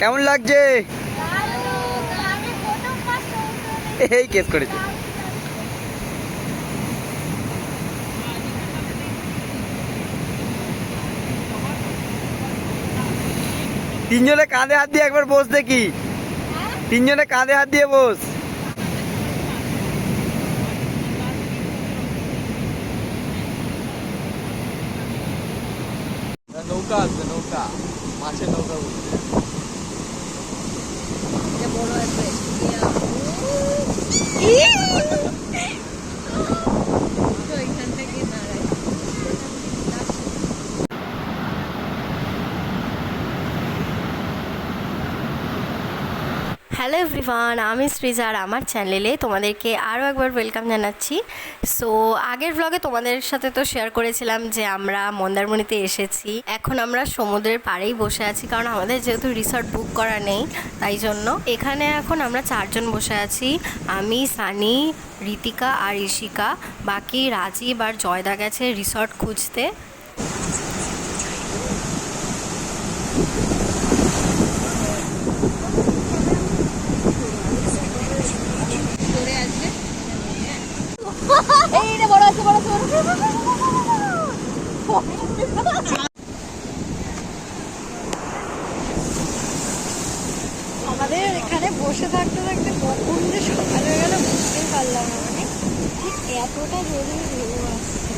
কেমন লাগছে? এই কেস করেছে। তিনজনে কাঁধে হাত দিয়ে একবার বস দেখি। তিনজনে কাঁধে হাত দিয়ে বস। নৌকা আসবে, নৌকা, মাছের নৌকা বলছে। বড় আসবে তো এখান থেকে নাড়াই। হ্যালো এভরিওয়ান, আমি সৃজা আর আমার চ্যানেলে তোমাদেরকে আরও একবার ওয়েলকাম জানাচ্ছি। সো আগের ব্লগে তোমাদের সাথে তো শেয়ার করেছিলাম যে আমরা মন্দারমণিতে এসেছি। এখন আমরা সমুদ্রের পাড়েই বসে আছি, কারণ আমাদের যেহেতু রিসর্ট বুক করা নেই, তাই জন্য এখানে এখন আমরা 4 জন বসে আছি। আমি, সানি, ঋতিকা আর ঈশিকা। বাকি রাজীব আর জয়দা গেছে রিসর্ট খুঁজতে। আমাদের এখানে বসে থাকতে থাকতে কখন যে সকাল হয়ে গেল বুঝতেই পারলাম না। মানে ঠিক এতটা জরুরি ঢেউ আসছে।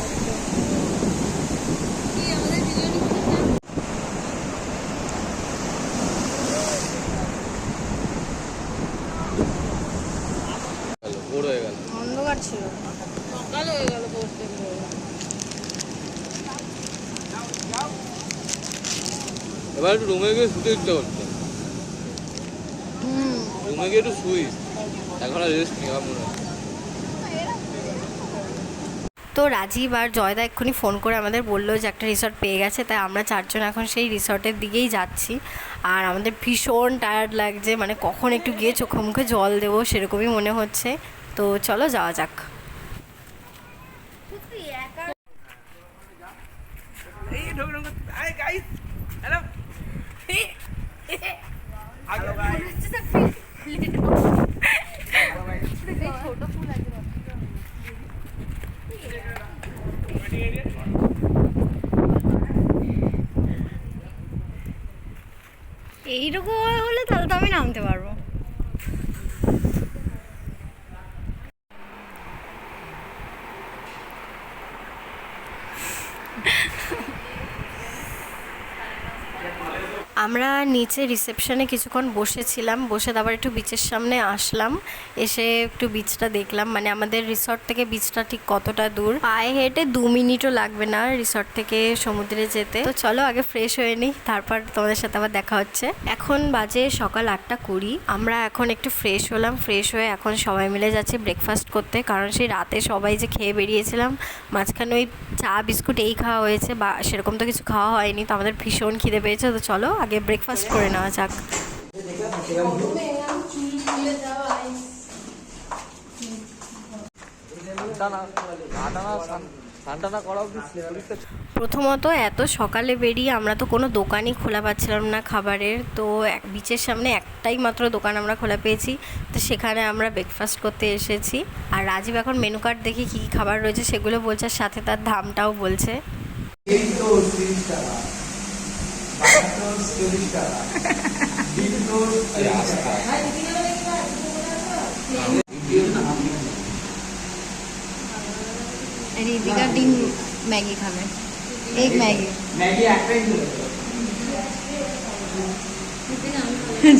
ভোর হয়ে গেল, অন্ধকার ছিল, সকাল হয়ে গেল পড়তে। এবার একটু রুমে গিয়ে শুতে ইচ্ছা করছে। রুমে গিয়ে একটু শুই, এখন আর রেস্ট নেওয়া মনে হয়। তো রাজীব আর জয়দা এক্ষুনি ফোন করে আমাদের বললো যে একটা রিসর্ট পেয়ে গেছে, তাই আমরা 4 জন এখন সেই রিসর্টের দিকেই যাচ্ছি। আর আমাদের ভীষণ টায়ার্ড লাগছে, মানে কখন একটু গিয়ে চোখে মুখে জল দেবো সেরকমই মনে হচ্ছে। তো চলো যাওয়া যাক। এইরকম হলে তাহলে তো আমি নামতে পারবো। আমরা নিচে রিসেপশনে কিছুক্ষণ বসেছিলাম, বসে তারপর একটু বিচের সামনে আসলাম। এসে একটু বিচটা দেখলাম, মানে আমাদের রিসর্ট থেকে বিচটা ঠিক কতটা দূর। পায়ে হেঁটে 2 মিনিটও লাগবে না রিসর্ট থেকে সমুদ্রে যেতে। তো চলো আগে ফ্রেশ হয়ে নিই, তারপর তোমাদের সাথে আবার দেখা হচ্ছে। এখন বাজে সকাল 8:20। আমরা এখন একটু ফ্রেশ হলাম, ফ্রেশ হয়ে এখন সবাই মিলে যাচ্ছি ব্রেকফাস্ট করতে, কারণ সেই রাতে সবাই যে খেয়ে বেরিয়েছিলাম, মাঝখানে ওই চা বিস্কুট এই খাওয়া হয়েছে, বা সেরকম তো কিছু খাওয়া হয়নি। তো আমাদের ভীষণ খিদে পেয়েছে, তো চলো আগে ব্রেকফাস্ট করে নেওয়া যাক। প্রথমত এত সকালে বেরিয়ে আমরা তো কোনো দোকানই খোলা পাচ্ছিলাম না খাবারের। তো বিচের সামনে একটাই মাত্র দোকান আমরা খোলা পেয়েছি, তো সেখানে আমরা ব্রেকফাস্ট করতে এসেছি। আর রাজীব এখন মেনু কার্ড দেখি কী কী খাবার রয়েছে সেগুলো বলছে, সাথে তার দামটাও বলছে। রিতিকা ডিম ম্যাগি খাবে, এগ ম্যাগি।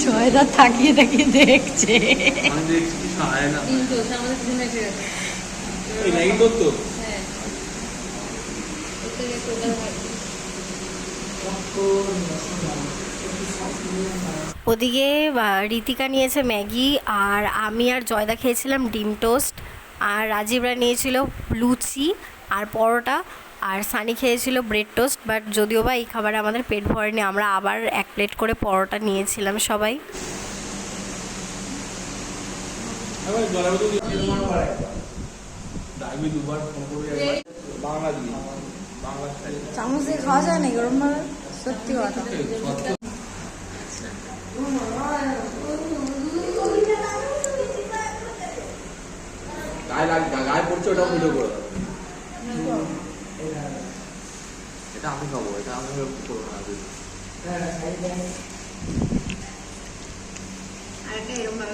জয়দা তাকিয়ে তাকিয়ে দেখছে। ওদিকে ঋতিকা নিয়েছে ম্যাগি, আর আমি আর জয়দা খেয়েছিলাম ডিম টোস্ট, আর রাজীবরা নিয়েছিল লুচি আর পরোটা, আর সানি খেয়েছিল ব্রেড টোস্ট। বাট যদিও বা এই খাবারে আমাদের পেট ভরেনি, আমরা আবার 1 প্লেট করে পরোটা নিয়েছিলাম সবাই। চামচ দিয়ে খাওয়া যায় না গরম ভাবে, সত্যি কথা। গায়ে পড়ছে ওটাও ভিডিও করে দাও। এটা আমি খাবো, এটা আমি করবো না আজকে। আরেকটা এরকম ভাবে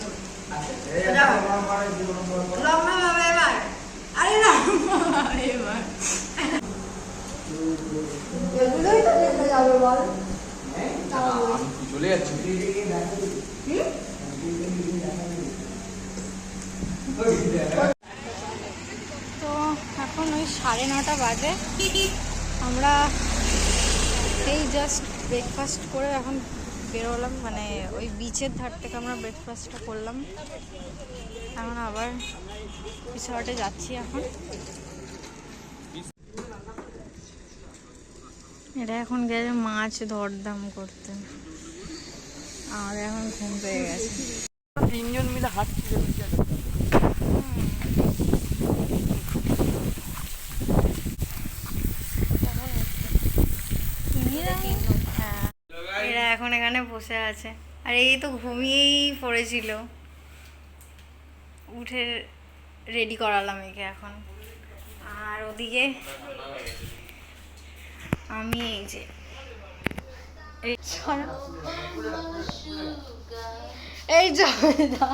করো। লম্বা ভাবে এবার। আরে লম্বা এবার। এগুলোই তো দেখতে যাবে বল। আমি চলে যাচ্ছি। তো এখন ওই 9:30 বাজে, আমরা এই জাস্ট ব্রেকফাস্ট করে এখন বেরোলাম, মানে ওই বিচের ধার থেকে আমরা ব্রেকফাস্টটা করলাম। এখন আবার রিসর্টে যাচ্ছি এখন। এটা এখন গেছে মাছ দরদাম করতে, আর এখন ঘুম পেয়ে গেছে। 3 জন মিলে হাঁটছি। এরা এখন এখানে বসে আছে, আর এই তো ঘুমিয়েই পড়েছিল, উঠে রেডি করালাম একে এখন। আর ওদিকে আমি এই যে এই জয়দা,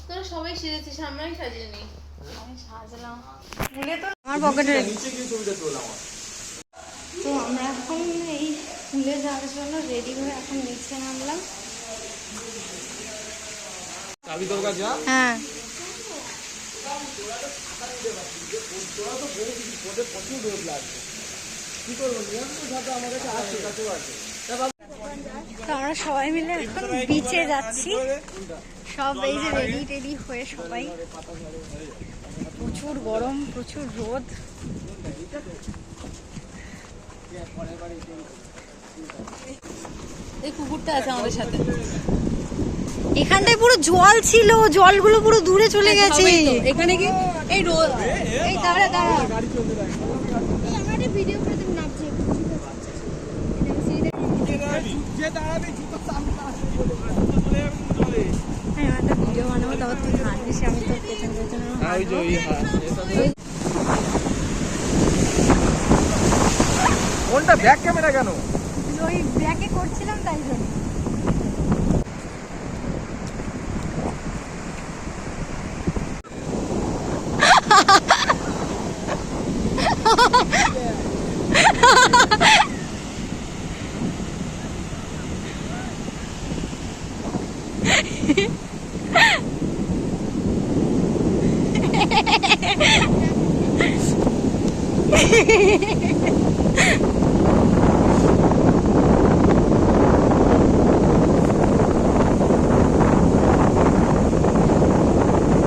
তোরা সবাই সেজেছিস, আমরাই সাজিনি। আমি সাজলাম ভুলে তো আমার পকেটে নিচে গিয়ে ছবিটা তোলাম। তো আমরা এখন এই স্কুলে যাওয়ার জন্য রেডি হয়ে এখন নিচে নামলাম। চাবি তোর কাছে? হ্যাঁ, তো আমরা সবাই মিলে এখন বিচে যাচ্ছি, সব এই যে রেডি টেডি হয়ে সবাই। প্রচুর গরম, প্রচুর রোদ। এই কুকুরটা আছে আমাদের সাথে। এখানটায় পুরো জল ছিল, জলগুলো পুরো দূরে চলে গেছে। এখানে কি এই রোদ, এই দাঁড়া দাঁড়া, ভিডিও বানাবো, তারপর তুই হাঁটবিস, আমি তোর পেছন পেছন কোনটা ব্যাক ক্যামেরা কেন? ওই ব্যাকে করছিলাম তাই জন্য।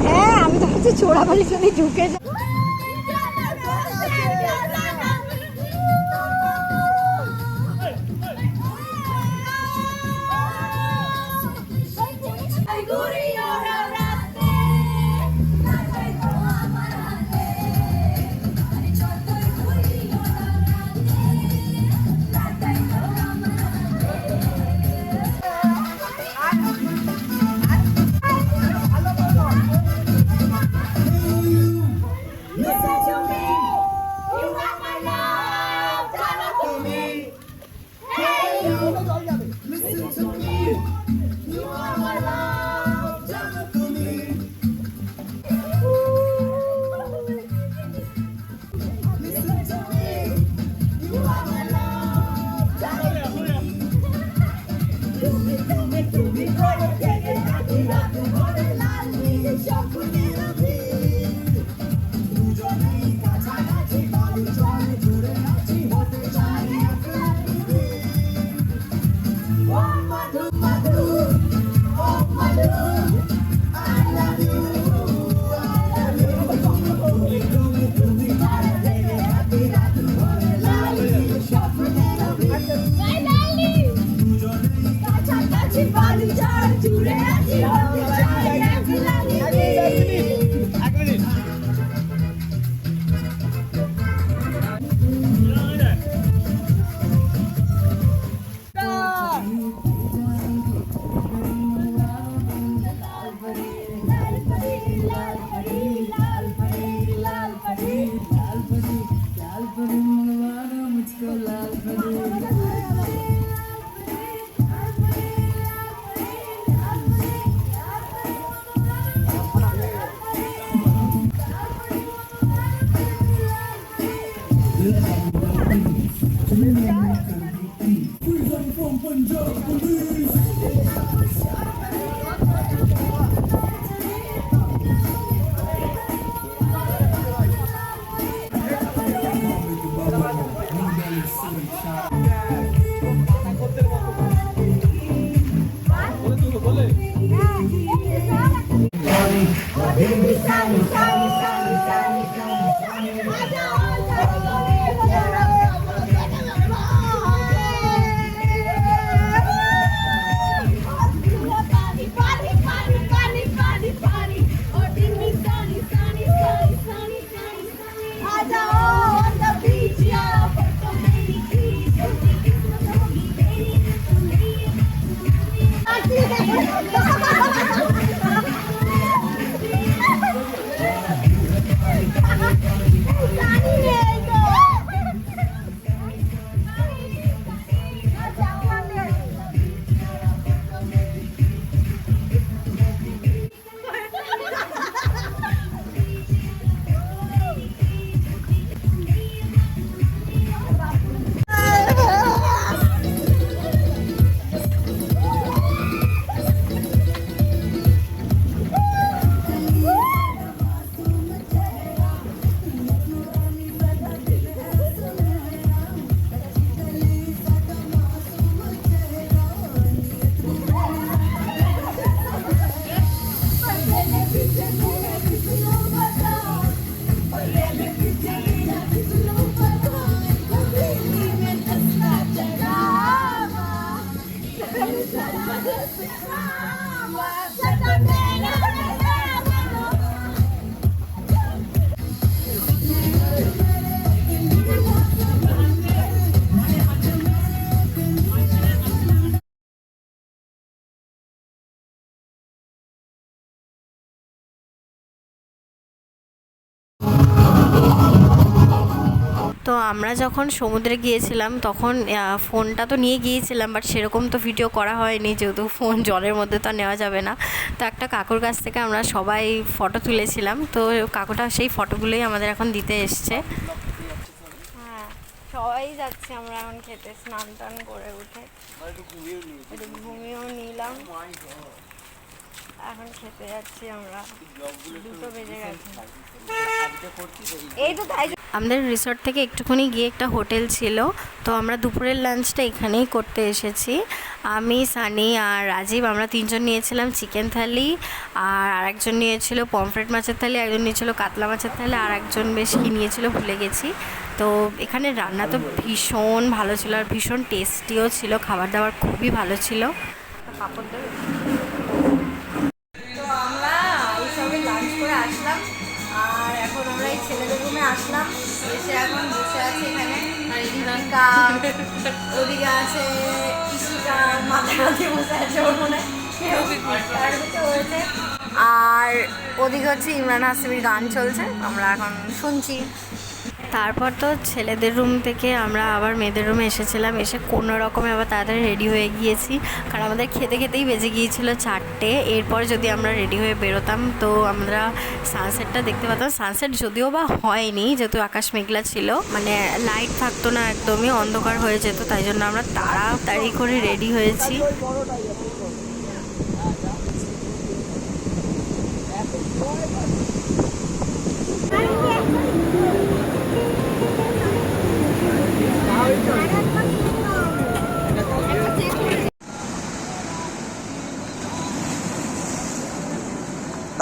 হ্যাঁ, আমি তো হচ্ছে চোরাবালির সাথে ঢুকে যাই। তো আমরা যখন সমুদ্রে গিয়েছিলাম তখন ফোনটা তো নিয়ে গিয়েছিলাম, বাট সেরকম তো ভিডিও করা হয়নি, যেহেতু ফোন জলের মধ্যে তো নেওয়া যাবে না। তো একটা কাকুর কাছ থেকে আমরা সবাই ফটো তুলেছিলাম, তো কাকুটা সেই ফটোগুলোই আমাদের এখন দিতে এসছে। হ্যাঁ, সবাই যাচ্ছি আমরা এখন খেতে, স্নান টান করে উঠে একটু ঘুমিয়েও নিলাম, এখন খেতে যাচ্ছি আমরা। 2 বেজে গেছে। এই তো তাই আমাদের রিসর্ট থেকে একটুখানি গিয়ে একটা হোটেল ছিল, তো আমরা দুপুরের লাঞ্চটা এখানেই করতে এসেছি। আমি, সানি আর রাজীব আমরা 3 জন নিয়েছিলাম চিকেন থালি, আর আরেকজন নিয়েছিল পমফ্রেট মাছের থালি, একজন নিয়েছিল কাতলা মাছের থালি, আর একজন বেশ কি নিয়েছিল ভুলে গেছি। তো এখানে রান্না তো ভীষণ ভালো ছিল আর ভীষণ টেস্টিও ছিল, খাবার দাবার খুবই ভালো ছিল। পাপড় দেবে। তো আমরা এইসবে লাঞ্চ করে আসলাম, আর এখন আমরা এই ছেলেদের রুমে আসলাম, এসে এখন বসে আছি এখানে। আর রিহানকা ওদিকে আছে, ইশিকা মাথা দিয়ে বসে আছে, ওর মনে হয়েছে। আর ওদিকে হচ্ছে ইমরান হাসিমির গান চলছে, আমরা এখন শুনছি। তারপর তো ছেলেদের রুম থেকে আমরা আবার মেয়েদের রুমে এসেছিলাম, এসে কোনো রকমে আবার তাড়াতাড়ি রেডি হয়ে গিয়েছি, কারণ আমাদের খেতে খেতেই বেজে গিয়েছিল 4টে। এরপর যদি আমরা রেডি হয়ে বেরোতাম তো আমরা সানসেটটা দেখতে পেতাম। সানসেট যদিও বা হয়নি, যেহেতু আকাশ মেঘলা ছিল, মানে লাইট থাকতো না, একদমই অন্ধকার হয়ে যেত, তাই জন্য আমরা তাড়াতাড়ি করে রেডি হয়েছি।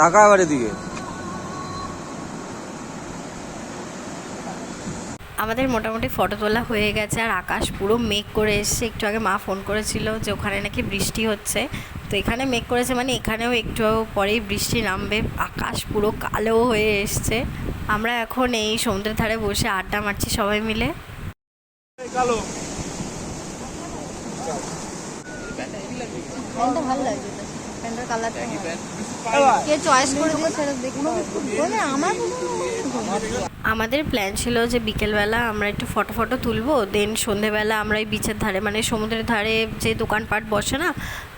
টাকা আবার এদিকে। আমাদের মোটামুটি ফটো তোলা হয়ে গেছে, আর আকাশ পুরো মেঘ করে এসছে। একটু আগে মা ফোন করেছিল যে ওখানে নাকি বৃষ্টি হচ্ছে, তো এখানে মেঘ করেছে মানে এখানেও একটু পরেই বৃষ্টি নামবে। আকাশ পুরো কালো হয়ে এসছে। আমরা এখন এই সমুদ্রের ধারে বসে আড্ডা মারছি সবাই মিলে। ভালো লাগছে, প্যান্টের কালারটা কে চয়েস করে দিয়েছে দেখি। আমাদের প্ল্যান ছিল যে বিকেলবেলা আমরা একটু ফটো তুলবো, দেন সন্ধেবেলা আমরা এই বিচের ধারে, মানে সমুদ্রের ধারে যে দোকানপাট বসে না,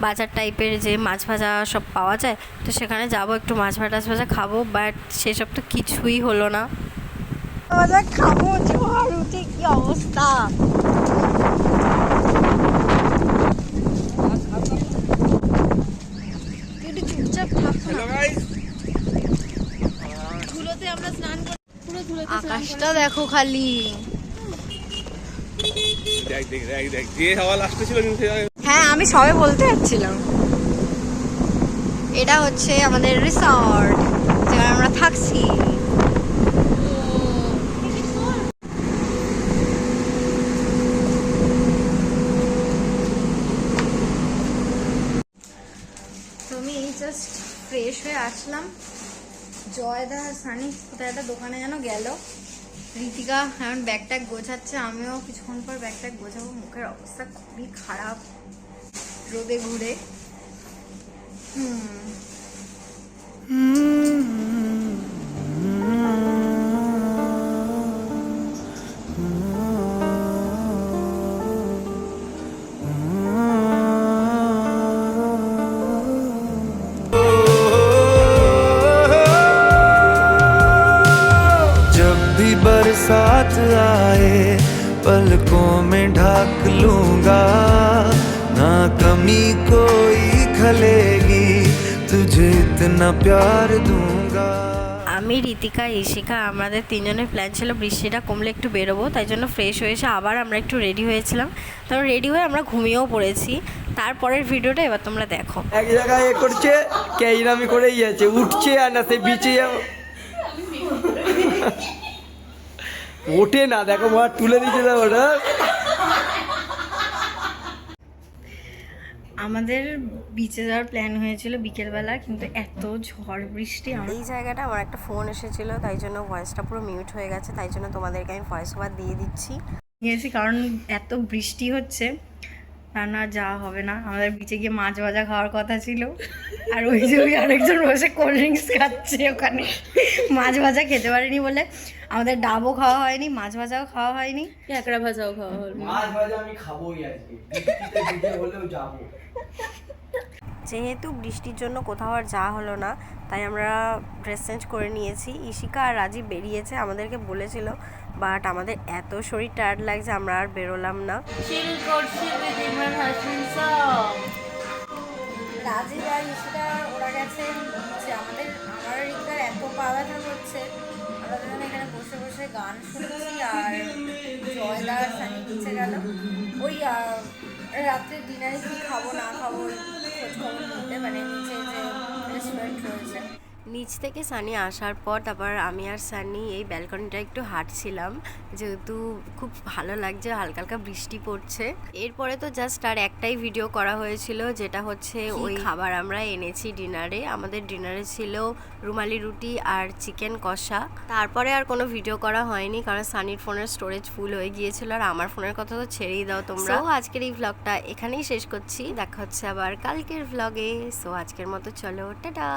বাজার টাইপের, যে মাছ ভাজা সব পাওয়া যায়, তো সেখানে যাবো, একটু মাছ ভাজা খাবো, বাট সেসব তো কিছুই হলো না। খাবো কি অবস্থা। ব্রিজটা দেখো খালি। দেখ দেখ দেখ দেখ যে হাওয়া লাস্টে ছিল কিন্তু হ্যাঁ আমি সবে বলতে যাচ্ছিলাম। এটা হচ্ছে আমাদের রিসর্ট যেখানে আমরা থাকছি। তুমি জাস্ট ফ্রেশ হয়ে আসলাম। জয়দা আর সানি কোথায় একটা দোকানে যেন গেল। ঋতিকা এখন ব্যাগ ট্যাগ গোছাচ্ছে, আমিও কিছুক্ষণ পর ব্যাগ ট্যাগ গোছাবো। মুখের অবস্থা খুবই খারাপ রোদে ঘুরে। जब भी बरसात आए पलकों में ढाक लूंगा ना कमी कोई खलेगी तुझे इतना प्यार दूंगा। আমি ঋতিকা ইশিকা আমাদের তিনজনের প্ল্যান ছিল বৃষ্টিটা কমলে একটু বেরোবো, তাই জন্য ফ্রেশ হয়ে এসে আবার আমরা একটু রেডি হয়েছিলাম। তারপর রেডি হয়ে আমরা ঘুমিয়েও পড়েছি। তারপরের ভিডিওটা এবার তোমরা দেখো। এক জায়গায় এ করছে কেইরামি করেই যাচ্ছে, উঠছে আর না সেই বিচে ওঠে না। দেখো মা তুলে দিচ্ছে না ওটা। আমাদের বিচে যাওয়ার প্ল্যান হয়েছিল বিকেলবেলা, কিন্তু এত ঝড় বৃষ্টি। এই জায়গাটা আমার একটা ফোন এসেছিলো, তাই জন্য ভয়েসটা পুরো মিউট হয়ে গেছে, তাই জন্য তোমাদেরকে আমি ভয়েস ওভার দিয়ে দিচ্ছি। গিয়েছি কারণ এত বৃষ্টি হচ্ছে, তা না যাওয়া হবে না। আমাদের বিচে গিয়ে মাছ ভাজা খাওয়ার কথা ছিল, আর ওই যে ওই আরেকজন বসে কোল্ড ড্রিঙ্কস খাচ্ছে ওখানে। মাছ ভাজা খেতে পারিনি বলে আমাদের ডাবও খাওয়া হয়নি, মাছ ভাজাও খাওয়া হয়নি, কাঁকড়া ভাজাও খাওয়া হলো। মাছ ভাজা আমি খাবোই আজকে, বৃষ্টিতে ভিজে হলেও যাবো। যেহেতু বৃষ্টির জন্য কোথাও আর যাওয়া হলো না, তাই আমরা ড্রেস চেঞ্জ করে নিয়েছি। ইশিকা আর রাজীব বেরিয়েছে, আমাদেরকে বলেছিল, বাট আমাদের এত শরীর টায়ার্ড লাগছে আমরা আর বেরোলাম না। রাজীব আর ইশিকা ওরা গেছে নিচে। আমার রিকার এত পা ব্যথা করছে, আমরা দুজনে এখানে বসে বসে গান শুনছি। আর জয়দা আর সানি নিচে গেল ওই রাত্রে ডিনারে কি খাবো না খাবো খোঁজ খবর নিতে, মানে নিচে যে রেস্টুরেন্ট রয়েছে। নিচ থেকে সানি আসার পর তারপর আমি আর সানি এই ব্যালকনিটা একটু হাঁটছিলাম, যেহেতু খুব ভালো লাগছে, হালকা হালকা বৃষ্টি পড়ছে। এরপরে তো জাস্ট আর একটাই ভিডিও করা হয়েছিল, যেটা হচ্ছে ওই খাবার আমরা এনেছি ডিনারে। আমাদের ডিনারে ছিল রুমালি রুটি আর চিকেন কষা। তারপরে আর কোনো ভিডিও করা হয়নি, কারণ সানির ফোনের স্টোরেজ ফুল হয়ে গিয়েছিল, আর আমার ফোনের কথা তো ছেড়েই দাও তোমরা। সো আজকের এই ভ্লগটা এখানেই শেষ করছি, দেখা হচ্ছে আবার কালকের ভ্লগে। সো আজকের মতো চলো, টাটা।